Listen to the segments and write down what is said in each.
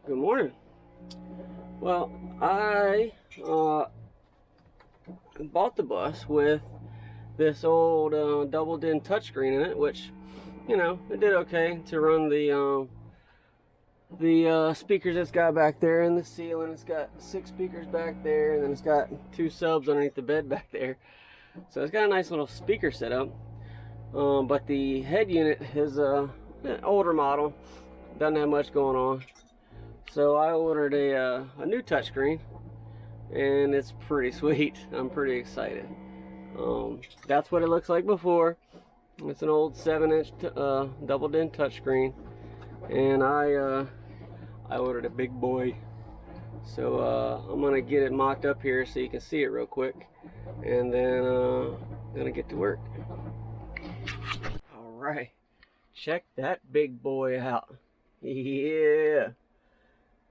Good morning. Well, I bought the bus with this old double din touchscreen in it, which, you know, it did okay to run the speakers it's got back there in the ceiling. It's got 6 speakers back there, and then it's got 2 subs underneath the bed back there. So it's got a nice little speaker setup. But the head unit is an older model, doesn't have much going on. So I ordered a new touchscreen, and it's pretty sweet. I'm pretty excited. That's what it looks like before. It's an old 7-inch double din touchscreen, and I ordered a big boy. So I'm gonna get it mocked up here so you can see it real quick, and then gonna get to work. All right, check that big boy out. Yeah.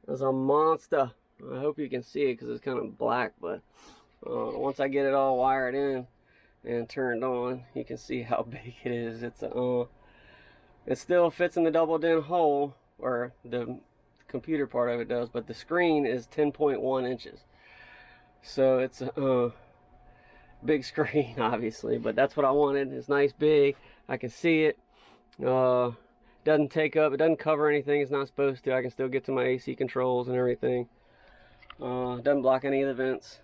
It's a monster. I hope you can see it because it's kind of black, but once I get it all wired in and turned on, you can see how big it is. It's it still fits in the double din hole, or the computer part of it does, but the screen is 10.1 inches. So it's a big screen, obviously, but that's what I wanted. It's nice, big. I can see it. Doesn't take up, it doesn't cover anything it's not supposed to. I can still get to my AC controls and everything. Doesn't block any of the vents,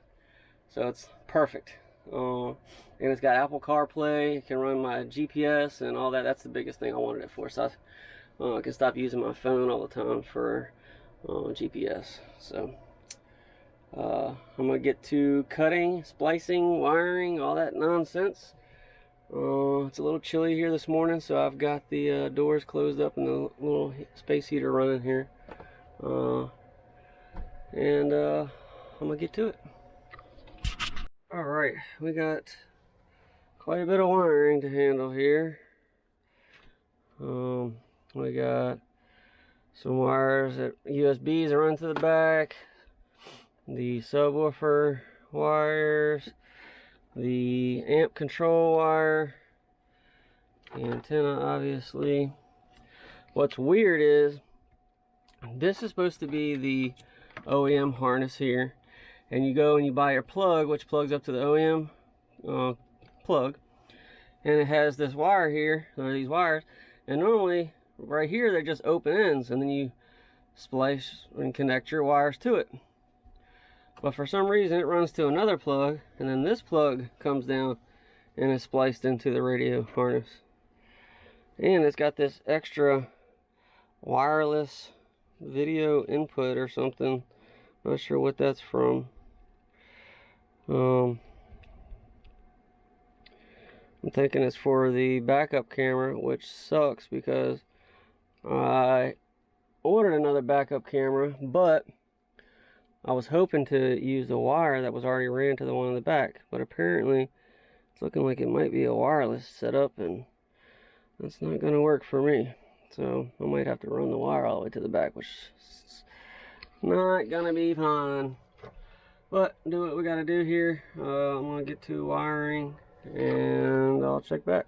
so it's perfect. And it's got Apple Carplay. It can run my GPS and all that. That's the biggest thing I wanted it for, so I can stop using my phone all the time for GPS. So I'm gonna get to cutting, splicing, wiring, all that nonsense. It's a little chilly here this morning, so I've got the doors closed up and the little space heater running here. I'm gonna get to it. Alright, we got quite a bit of wiring to handle here. We got some wires that USBs that run to the back, the subwoofer wires, the amp control wire, the antenna, obviously. What's weird is this is supposed to be the OEM harness here, and you go and you buy your plug, which plugs up to the OEM plug, and it has this wire here, or these wires, and normally right here they're just open ends, and then you splice and connect your wires to it. But for some reason it runs to another plug, and then this plug comes down and is spliced into the radio harness. And it's got this extra wireless video input or something. Not sure what that's from. I'm thinking it's for the backup camera, which sucks because I ordered another backup camera, but I was hoping to use the wire that was already ran to the one in the back, but apparently it's looking like it might be a wireless setup, and that's not going to work for me. So I might have to run the wire all the way to the back, which is not going to be fun. But do what we got to do here. I'm going to get to wiring, and I'll check back.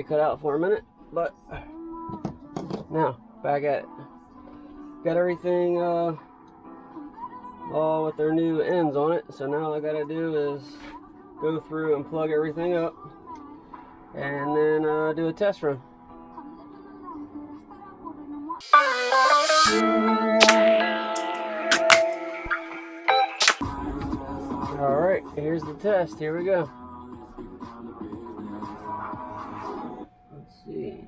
cut out for a minute, but now back at it. Got everything all with their new ends on it, so now all I gotta do is go through and plug everything up and then do a test run. Alright, here's the test. Here we go. Let's see.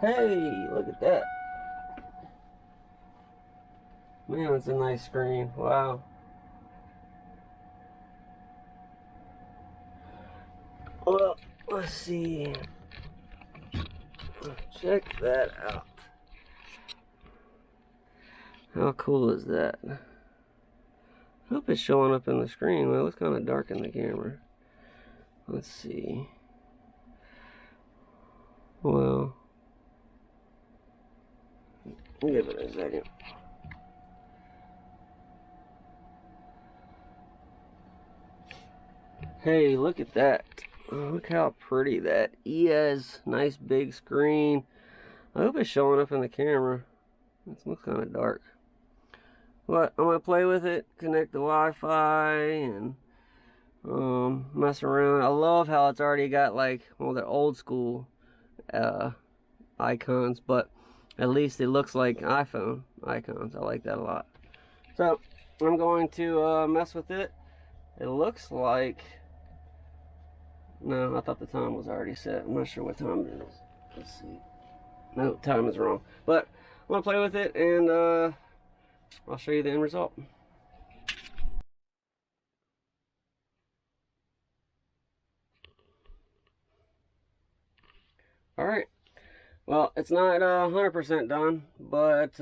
Hey, look at that. Man, it's a nice screen. Wow. Well, let's see. Check that out. How cool is that? I hope it's showing up in the screen. Well, it's kind of dark in the camera. Let's see. Well, give it a second. Hey, look at that. Oh, look how pretty that is. Nice big screen. I hope it's showing up in the camera. It looks kind of dark. But I'm going to play with it, connect the Wi-Fi, and mess around. I love how it's already got like all the old school icons, but at least it looks like iPhone icons. I like that a lot. So I'm going to mess with it. It looks like, no, I thought the time was already set. I'm not sure what time it is. Let's see. No, time is wrong. But I'm going to play with it, and I'll show you the end result. Alright. Well, it's not 100% done, but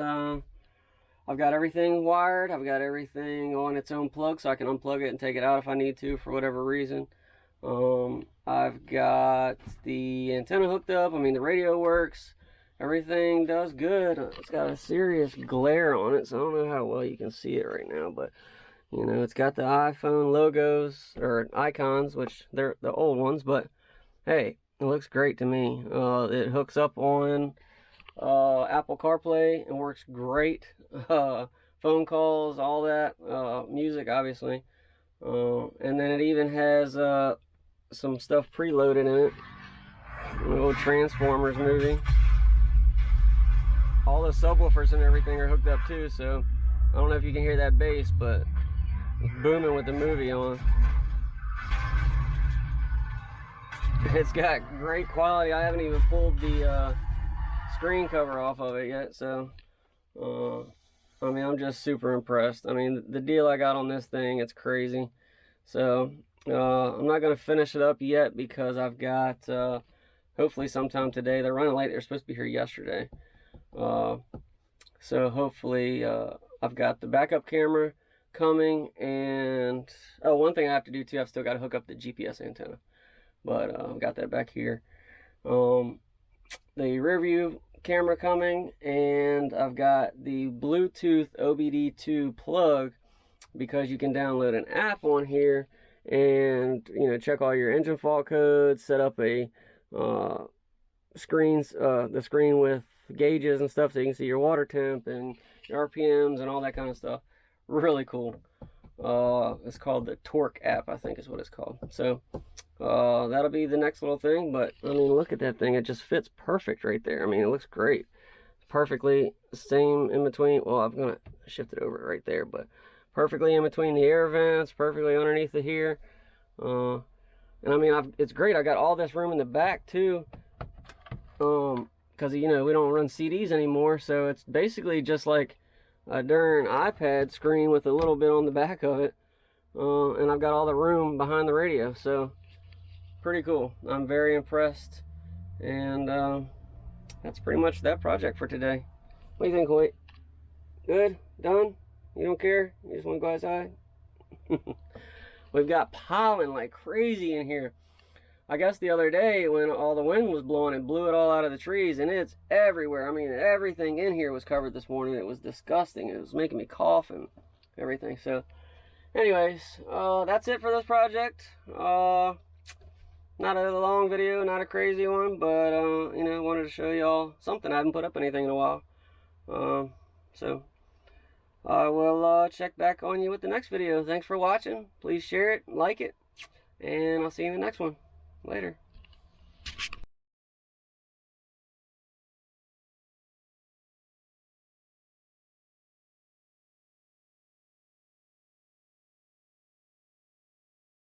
I've got everything wired. I've got everything on its own plug, so I can unplug it and take it out if I need to for whatever reason. I've got the antenna hooked up. I mean, the radio works. Everything does good. It's got a serious glare on it, so I don't know how well you can see it right now, but you know, it's got the iPhone logos or icons, which they're the old ones, but hey, it looks great to me. It hooks up on Apple Carplay and works great. Phone calls, all that, music, obviously. And then it even has some stuff preloaded in it. An old Transformers movie. All the subwoofers and everything are hooked up too, so I don't know if you can hear that bass, but it's booming with the movie on. It's got great quality. I haven't even pulled the screen cover off of it yet, so I mean, I'm just super impressed. I mean, the deal I got on this thing, it's crazy. So I'm not going to finish it up yet because I've got hopefully sometime today. They're running late. They're supposed to be here yesterday. So hopefully I've got the backup camera coming, and oh, one thing I have to do too, I've still got to hook up the GPS antenna, but I've got that back here. The rear view camera coming, and I've got the Bluetooth OBD2 plug, because you can download an app on here and, you know, check all your engine fault codes, set up a the screen with gauges and stuff so you can see your water temp and your RPMs and all that kind of stuff. Really cool. It's called the Torque app, I think is what it's called. So that'll be the next little thing. But I mean, look at that thing. It just fits perfect right there. I mean, it looks great. Perfectly same in between. Well, I'm gonna shift it over right there, but perfectly in between the air vents, perfectly underneath it here. And I mean, it's great. I got all this room in the back too, because you know, we don't run CDs anymore, so it's basically just like a darn iPad screen with a little bit on the back of it. And I've got all the room behind the radio, so pretty cool. I'm very impressed, and that's pretty much that project for today. What do you think, Hoyt? Good? Done? You don't care? You just want to go outside? We've got pollen like crazy in here. I guess the other day when all the wind was blowing, it blew it all out of the trees, and it's everywhere. I mean, everything in here was covered this morning. It was disgusting. It was making me cough, and everything. So anyways, that's it for this project. Not a long video, not a crazy one, but you know, wanted to show y'all something. I haven't put up anything in a while. So I will check back on you with the next video. Thanks for watching. Please share it, like it, and I'll see you in the next one. Later.